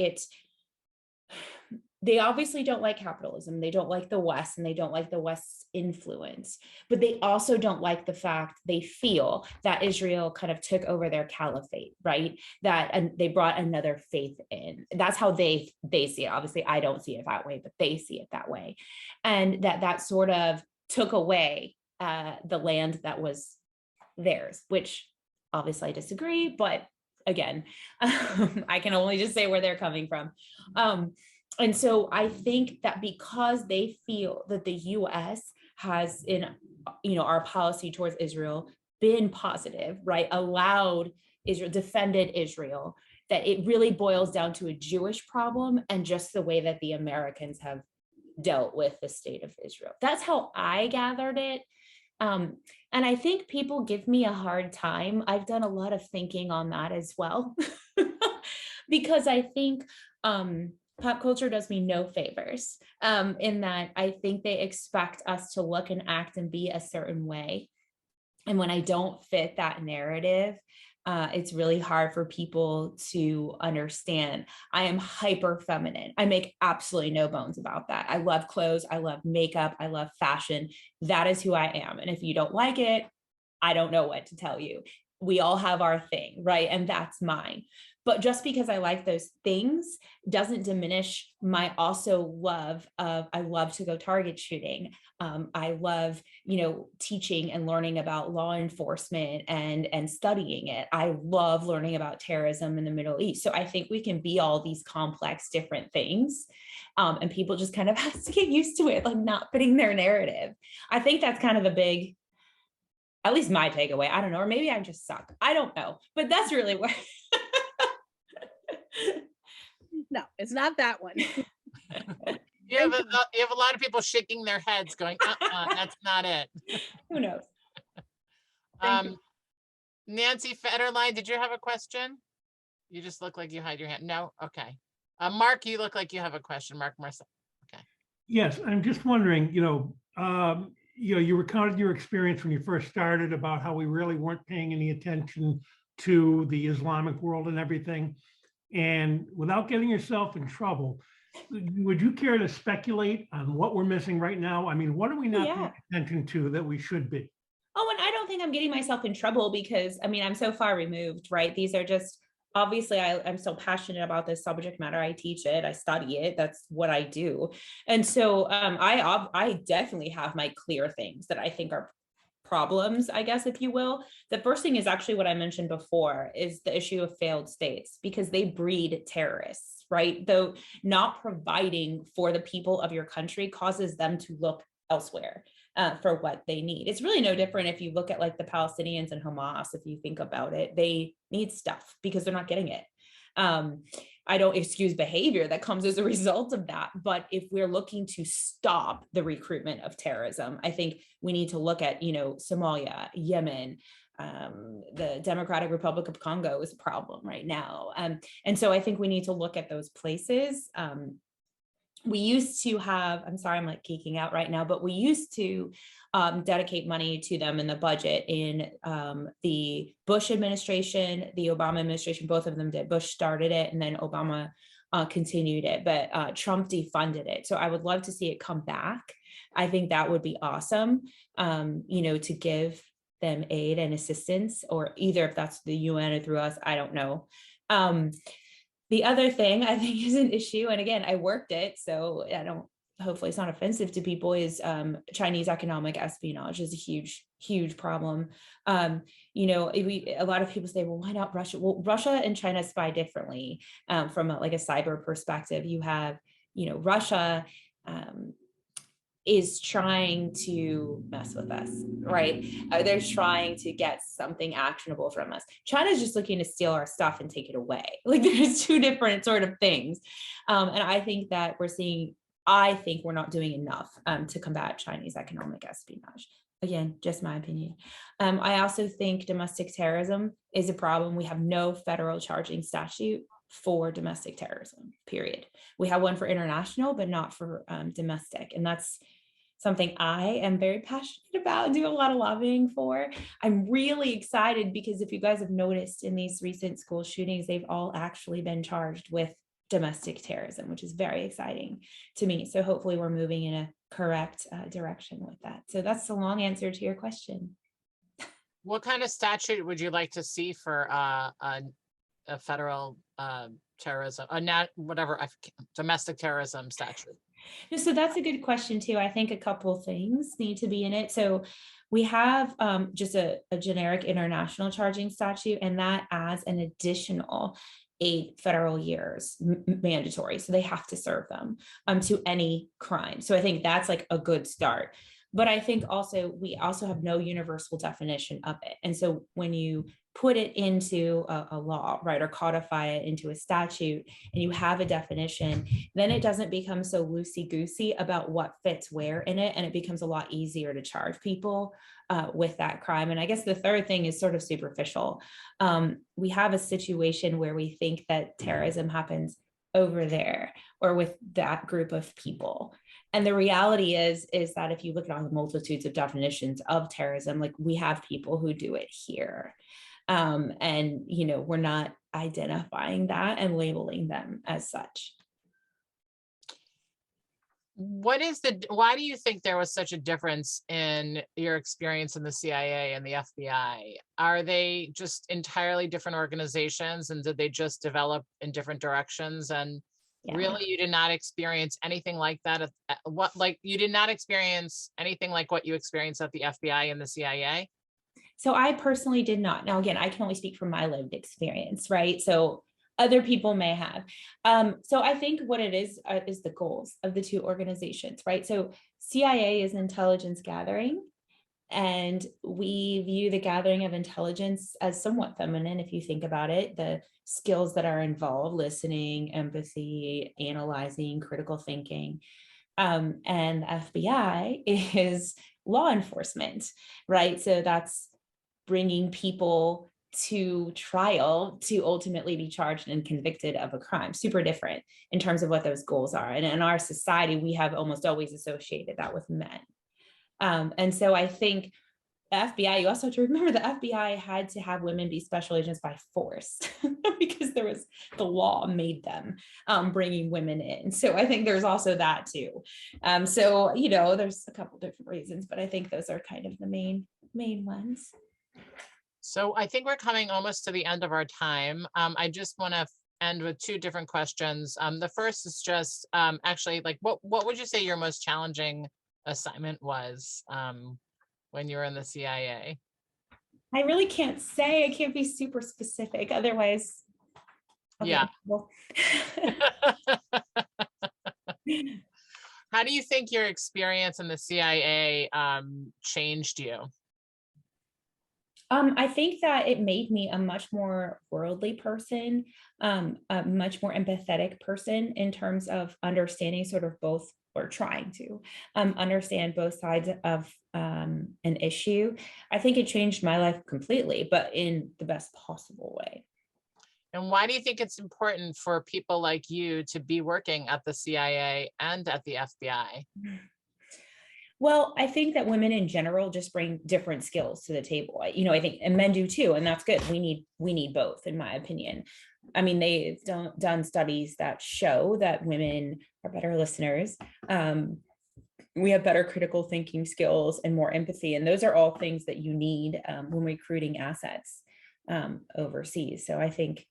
they obviously don't like capitalism. They don't like the West, and they don't like the West's influence, but they also don't like the fact they feel that Israel kind of took over their caliphate, right? And they brought another faith in. That's how they see it. Obviously, I don't see it that way, but they see it that way. And that sort of took away the land that was theirs, which obviously I disagree, but again, I can only just say where they're coming from. And so I think that because they feel that the US has, in our policy towards Israel, been positive, right, allowed Israel, defended Israel, that it really boils down to a Jewish problem and just the way that the Americans have dealt with the state of Israel. That's how I gathered it. And I think people give me a hard time. I've done a lot of thinking on that as well, because I think pop culture does me no favors in that I think they expect us to look and act and be a certain way. And when I don't fit that narrative, it's really hard for people to understand. I am hyper feminine. I make absolutely no bones about that. I love clothes. I love makeup. I love fashion. That is who I am. And if you don't like it, I don't know what to tell you. We all have our thing, right? And that's mine. But just because I like those things doesn't diminish my also love of, I love to go target shooting. I love, teaching and learning about law enforcement and studying it. I love learning about terrorism in the Middle East. So I think we can be all these complex different things. And people just kind of have to get used to it, like not fitting their narrative. I think that's kind of a big, at least my takeaway. I don't know, or maybe I just suck. I don't know, but that's really what. No, it's not that one. You have a lot of people shaking their heads going, that's not it. Who knows? Nancy Federline, did you have a question? You just look like you hide your hand. No? Okay. Mark, you look like you have a question. Mark Marcel. Okay. Yes, I'm just wondering, you recounted your experience when you first started about how we really weren't paying any attention to the Islamic world and everything. And without getting yourself in trouble, would you care to speculate on what we're missing right now? I mean, what are we not paying attention to that we should be? Oh, and I don't think I'm getting myself in trouble because, I'm so far removed, right? These are just, obviously, I'm so passionate about this subject matter. I teach it, I study it. That's what I do. And so I definitely have my clear things that I think are problems, I guess, if you will. The first thing is actually what I mentioned before, is the issue of failed states, because they breed terrorists, right? Though not providing for the people of your country causes them to look elsewhere for what they need. It's really no different if you look at like the Palestinians and Hamas. If you think about it, they need stuff because they're not getting it. I don't excuse behavior that comes as a result of that. But if we're looking to stop the recruitment of terrorism, I think we need to look at, Somalia, Yemen, the Democratic Republic of Congo is a problem right now. And so I think we need to look at those places. We used to have, I'm sorry, I'm like geeking out right now, but we used to dedicate money to them in the budget in the Bush administration, the Obama administration, both of them did. Bush started it and then Obama continued it, but Trump defunded it. So I would love to see it come back. I think that would be awesome, to give them aid and assistance, or either if that's the UN or through us, I don't know. The other thing I think is an issue, and again, I worked it, so I don't hopefully it's not offensive to people, is Chinese economic espionage is a huge problem. You know, a lot of people say, well, why not Russia? Well, Russia and China spy differently from a cyber perspective. You have, you know, Russia is trying to mess with us, right? They're trying to get something actionable from us. China's just looking to steal our stuff and take it away. Like, there's two different sort of things. And I think that we're not doing enough to combat Chinese economic espionage. Again, just my opinion. I also think domestic terrorism is a problem. We have no federal charging statute for domestic terrorism, period. We have one for international, but not for domestic. And that's something I am very passionate about and do a lot of lobbying for. I'm really excited because if you guys have noticed in these recent school shootings, they've all actually been charged with domestic terrorism, which is very exciting to me. So hopefully we're moving in a correct direction with that. So that's the long answer to your question. What kind of statute would you like to see for a federal terrorism, domestic terrorism statute? So that's a good question too. I think a couple things need to be in it. So we have just a generic international charging statute, and that adds an additional 8 federal years mandatory. So they have to serve them to any crime. So I think that's like a good start. But I think also we also have no universal definition of it. And so when you put it into a law, right, or codify it into a statute, and you have a definition, then it doesn't become so loosey-goosey about what fits where in it, and it becomes a lot easier to charge people with that crime. And I guess the third thing is sort of superficial. We have a situation where we think that terrorism happens over there or with that group of people. And the reality is that if you look at all the multitudes of definitions of terrorism, like, we have people who do it here. And, you know, we're not identifying that and labeling them as such. Why do you think there was such a difference in your experience in the CIA and the FBI? Are they just entirely different organizations, and did they just develop in different directions? And really, you did not experience anything like that? You did not experience anything like what you experienced at the FBI and the CIA? So I personally did not. Now, again, I can only speak from my lived experience, right? So other people may have. So I think what it is the goals of the two organizations, right? So CIA is intelligence gathering, and we view the gathering of intelligence as somewhat feminine. If you think about it, the skills that are involved: listening, empathy, analyzing, critical thinking. And the FBI is law enforcement, right? So that's bringing people to trial to ultimately be charged and convicted of a crime. Super different in terms of what those goals are. And in our society, we have almost always associated that with men. And so I think the FBI, you also have to remember the FBI had to have women be special agents by force because the law made them bringing women in. So I think there's also that too. So, you know, there's a couple different reasons, but I think those are kind of the main ones. So I think we're coming almost to the end of our time. I just want to end with 2 different questions. The first is just actually, like, what would you say your most challenging assignment was when you were in the CIA? I really can't say. I can't be super specific. Otherwise, yeah. How do you think your experience in the CIA changed you? I think that it made me a much more worldly person, a much more empathetic person in terms of understanding sort of both, or trying to understand both sides of an issue. I think it changed my life completely, but in the best possible way. And why do you think it's important for people like you to be working at the CIA and at the FBI? Well, I think that women in general just bring different skills to the table. You know, I think, and men do too, and that's good. We need both, in my opinion. I mean, they've done studies that show that women are better listeners. We have better critical thinking skills and more empathy, and those are all things that you need when recruiting assets overseas. So I think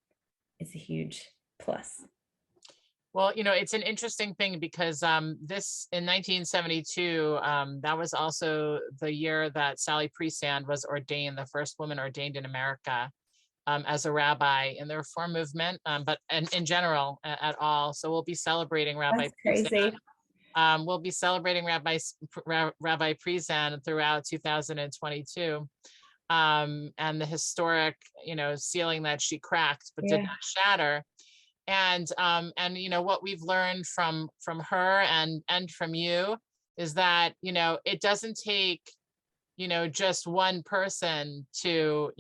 it's a huge plus. Well, it's an interesting thing because this in 1972, that was also the year that Sally Priesand was ordained, the first woman ordained in America as a rabbi in the Reform movement, but in general at all. So we'll be celebrating Rabbi That's crazy. Priesand. We'll be celebrating Rabbi Priesand throughout 2022. And the historic, ceiling that she cracked but did not shatter. And what we've learned from her and from you is that it doesn't take just one person to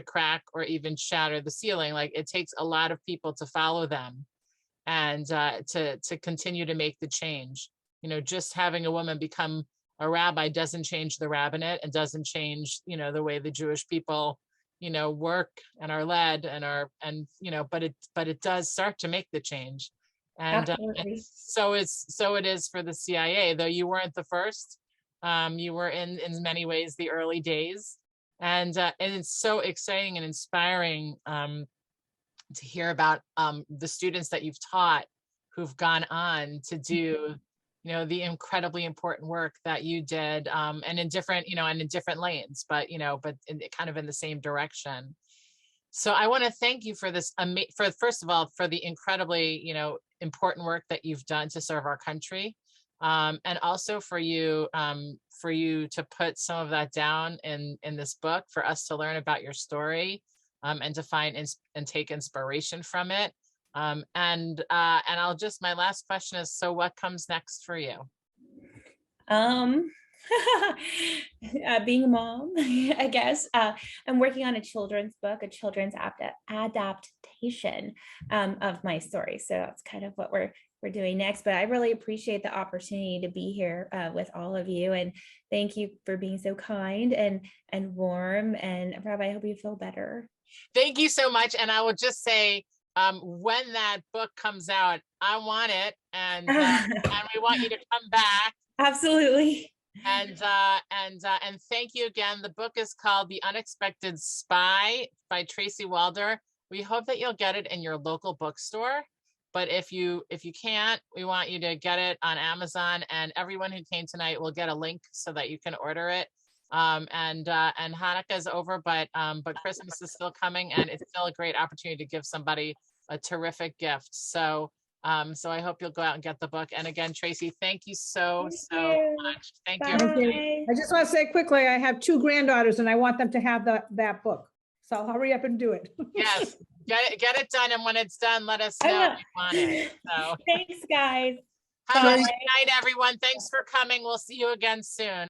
crack or even shatter the ceiling. Like, it takes a lot of people to follow them and to continue to make the change. Just having a woman become a rabbi doesn't change the rabbinate and doesn't change the way the Jewish people work and are led but it does start to make the change. And so it is for the CIA, though you weren't the first. You were in many ways the early days, and it's so exciting and inspiring to hear about the students that you've taught who've gone on to do the incredibly important work that you did, and in different lanes, but kind of in the same direction. So I want to thank you for this, first of all, for the incredibly important work that you've done to serve our country, and also for you to put some of that down in this book for us to learn about your story, and to find and take inspiration from it. And my last question is, so what comes next for you? Being a mom, I guess. I'm working on a children's book, a children's adaptation of my story. So that's kind of what we're doing next. But I really appreciate the opportunity to be here with all of you, and thank you for being so kind and warm. And Rabbi, I hope you feel better. Thank you so much. And I will just say, when that book comes out, I want it, and we want you to come back. Absolutely. And thank you again. The book is called The Unexpected Spy by Tracy Walder. We hope that you'll get it in your local bookstore. But if you can't, we want you to get it on Amazon, and everyone who came tonight will get a link so that you can order it. And Hanukkah is over, but Christmas is still coming, and it's still a great opportunity to give somebody a terrific gift. So I hope you'll go out and get the book. And again, Tracy, thank you so much. Thank you. I just want to say quickly, I have 2 granddaughters and I want them to have that book. So I'll hurry up and do it. Yes, get it done. And when it's done, let us know if you want it. So thanks, guys. Have a good night, everyone. Thanks for coming. We'll see you again soon.